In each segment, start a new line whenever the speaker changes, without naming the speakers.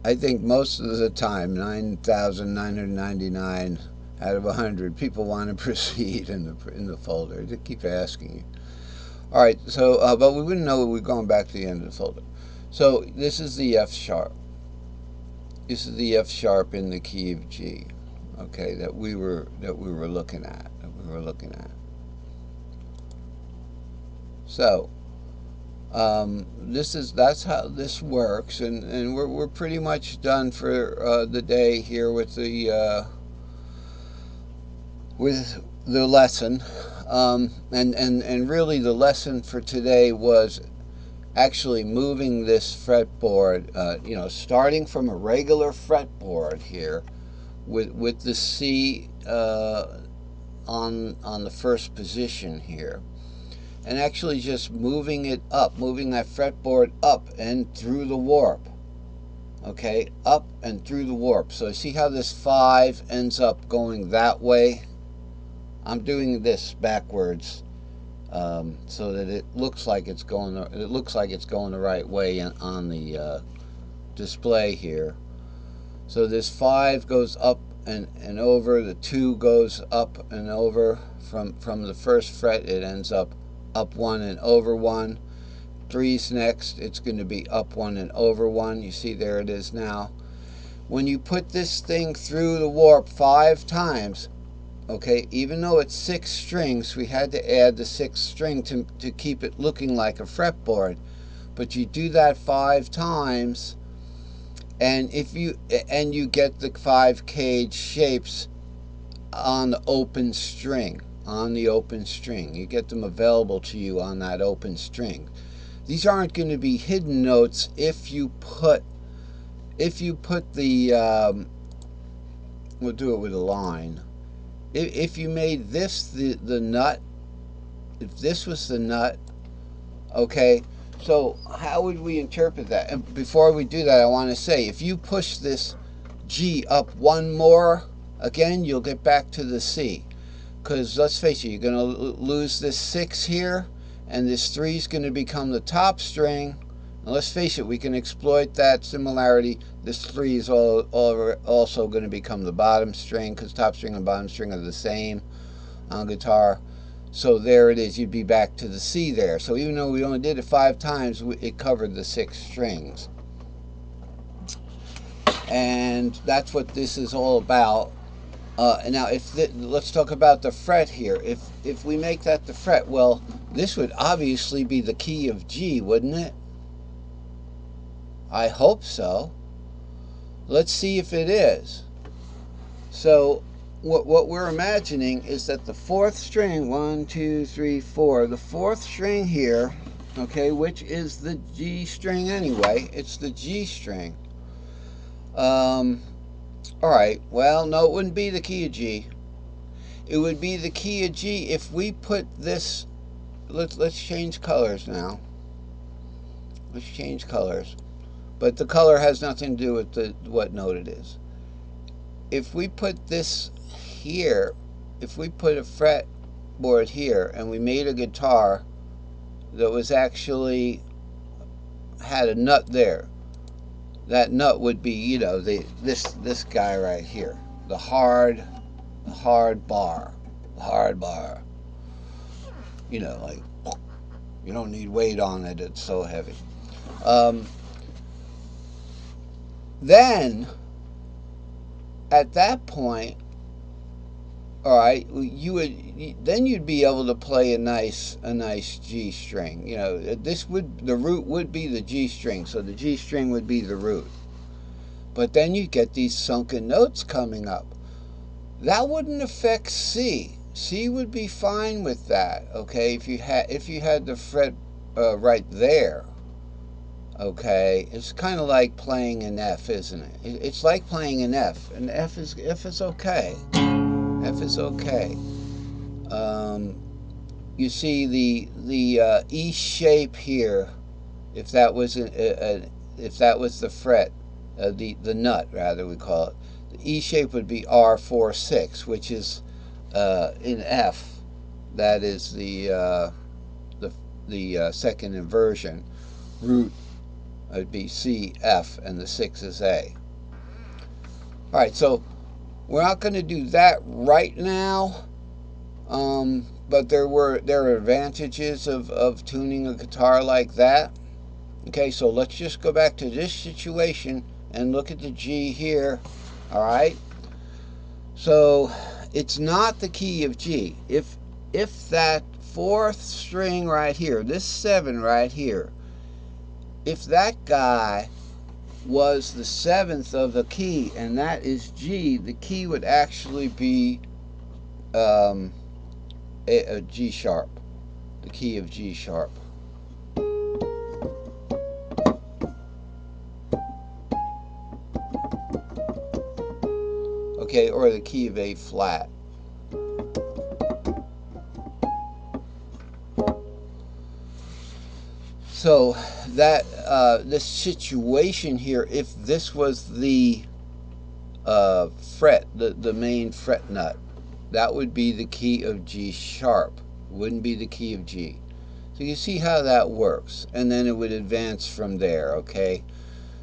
I think most of the time, 9,999 out of 100, people want to proceed in the folder. They keep asking you. All right, so but we wouldn't know we're going back to the end of the folder. So this is the F sharp. This is the F sharp in the key of G. Okay, that we were looking at. So that's how this works, and we're pretty much done for the day here with the lesson. And really the lesson for today was actually moving this fretboard, starting from a regular fretboard here with the C on the first position here, and actually just moving it up, moving that fretboard up and through the warp. Okay, up and through the warp. So see how this 5 ends up going that way? I'm doing this backwards so that it looks like it's going the right way on the display here. So this 5 goes up and over, the 2 goes up and over from the first fret. It ends up 1 and over 1. 3's next, it's going to be up 1 and over 1. You see, there it is now. When you put this thing through the warp 5 times, okay, even though it's 6 strings, we had to add the 6th string to keep it looking like a fretboard. But you do that 5 times, and you get the 5 cage shapes on the open string. You get them available to you on that open string. These aren't going to be hidden notes if you put the we'll do it with a line. If you made this the nut, if this was the nut, okay, so how would we interpret that? And before we do that, I want to say, if you push this G up 1 more, again, you'll get back to the C. Because let's face it, you're going to lose this 6 here, and this 3 is going to become the top string. And let's face it, we can exploit that similarity. This 3 is also going to become the bottom string, because top string and bottom string are the same on guitar. So there it is. You'd be back to the C there. So even though we only did it 5 times, it covered the 6 strings. And that's what this is all about. Now, let's talk about the fret here. If we make that the fret, well, this would obviously be the key of G, wouldn't it? I hope so. Let's see if it is. So what we're imagining is that the 4th string, 1, 2, 3, 4, the 4th string here, okay, which is the G string anyway, it's the G string. Alright, well, no, it wouldn't be the key of G. It would be the key of G if we put this, let's change colors now. Let's change colors. But the color has nothing to do with what note it is. If we put this here, if we put a fretboard here and we made a guitar that was actually had a nut there, that nut would be, this guy right here, the hard bar. Like, you don't need weight on it, it's so heavy. Then at that point, all right, then you'd be able to play a nice G string. The root would be the G string, so the G string would be the root. But then you get these sunken notes coming up. That wouldn't affect C. C would be fine with that, okay? If you had the fret right there, okay? It's kind of like playing an F, isn't it? It's like playing an F, and F is okay. F is okay. You see the E shape here. If that was the fret, the nut rather we call it. The E shape would be R4/6, which is in F. That is the second inversion. Root It would be C, F, and the 6 is A. All right, so we're not going to do that right now, but there are advantages of tuning a guitar like that. Okay, so let's just go back to this situation and look at the G here. All right, so it's not the key of G. If that fourth string right here, this 7 right here, if that guy was the 7th of the key and that is G, the key would actually be a G sharp, the key of G sharp. Okay, or the key of A flat. So that this situation here, if this was the fret, the main fret nut, that would be the key of G sharp. Wouldn't be the key of G. So you see how that works, and then it would advance from there. Okay,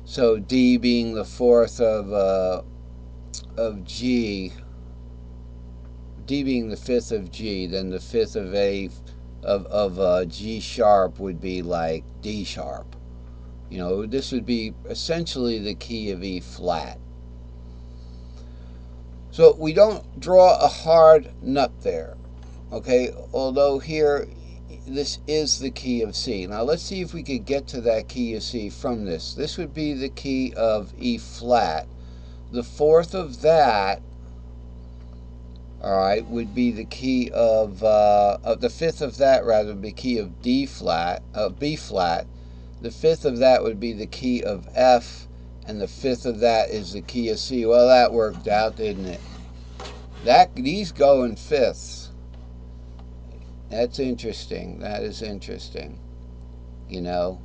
so D being the 4th of G, D being the 5th of G, then the 5th of A of G sharp would be like D sharp. You know, this would be essentially the key of E flat. So we don't draw a hard nut there, okay, although here this is the key of C. Now let's see if we could get to that key of C from this. This would be the key of E flat. The 4th of that, all right, would be the key of the 5th of that rather would be key of D flat, B flat. The 5th of that would be the key of F, and the 5th of that is the key of C. Well, that worked out, didn't it? These go in fifths. That's interesting. That is interesting. You know,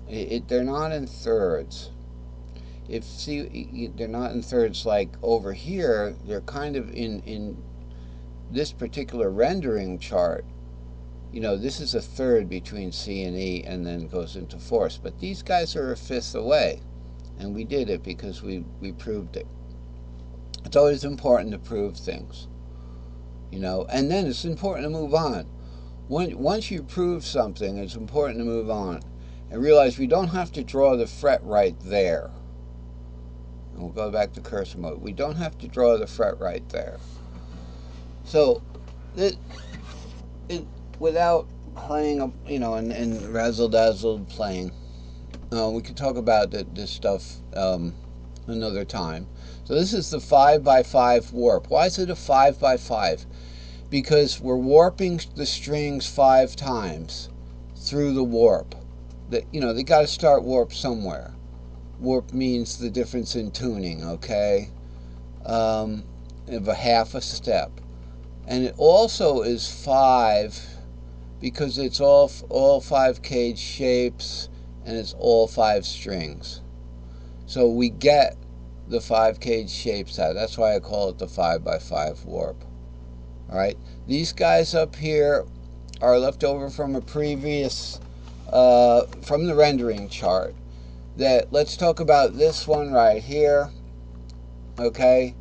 they're not in thirds. They're not in thirds like over here. They're kind of in this particular rendering chart. You know, this is a third between C and E and then goes into fourths. But these guys are a fifth away. And we did it because we proved it. It's always important to prove things. You know, and then it's important to move on. Once you prove something, it's important to move on and realize we don't have to draw the fret right there. And we'll go back to cursor mode. We don't have to draw the fret right there. So, without playing, you know, and razzle-dazzle playing, we could talk about this stuff another time. So this is the 5x5 warp. Why is it a 5x5? Because we're warping the strings 5 times through the warp. You know, they got to start warp somewhere. Warp means the difference in tuning, okay? Of a half a step. And it also is 5 because it's all 5 cage shapes and it's all 5 strings. So we get the 5 cage shapes out. That's why I call it the 5x5 warp. Alright, these guys up here are left over from a previous, from the rendering chart. Let's talk about this one right here. Okay,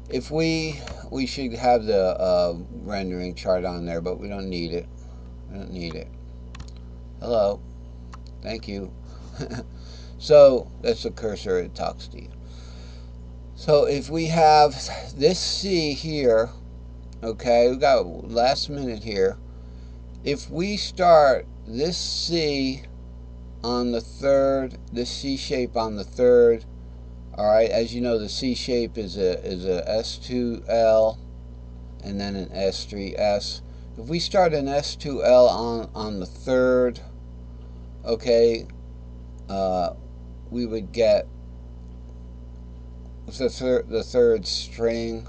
if we should have the rendering chart on there, but we don't need it. We don't need it. Hello, thank you. So that's the cursor, it talks to you. So if we have this C here, okay, we got last minute here. If we start this C on the 3rd, this C shape on the 3rd, all right, as you know, the C shape is a S2L and then an S3S. If we start an S2L on the 3rd, okay, we would get the third string.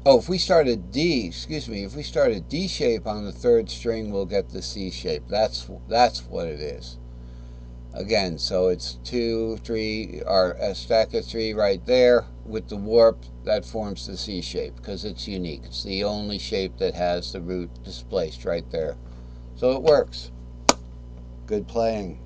If we start a D, excuse me, if we start a D shape on the 3rd string, we'll get the C shape. That's what it is. Again, so it's 2, 3, or a stack of 3 right there with the warp. That forms the C shape because it's unique. It's the only shape that has the root displaced right there. So it works. Good playing.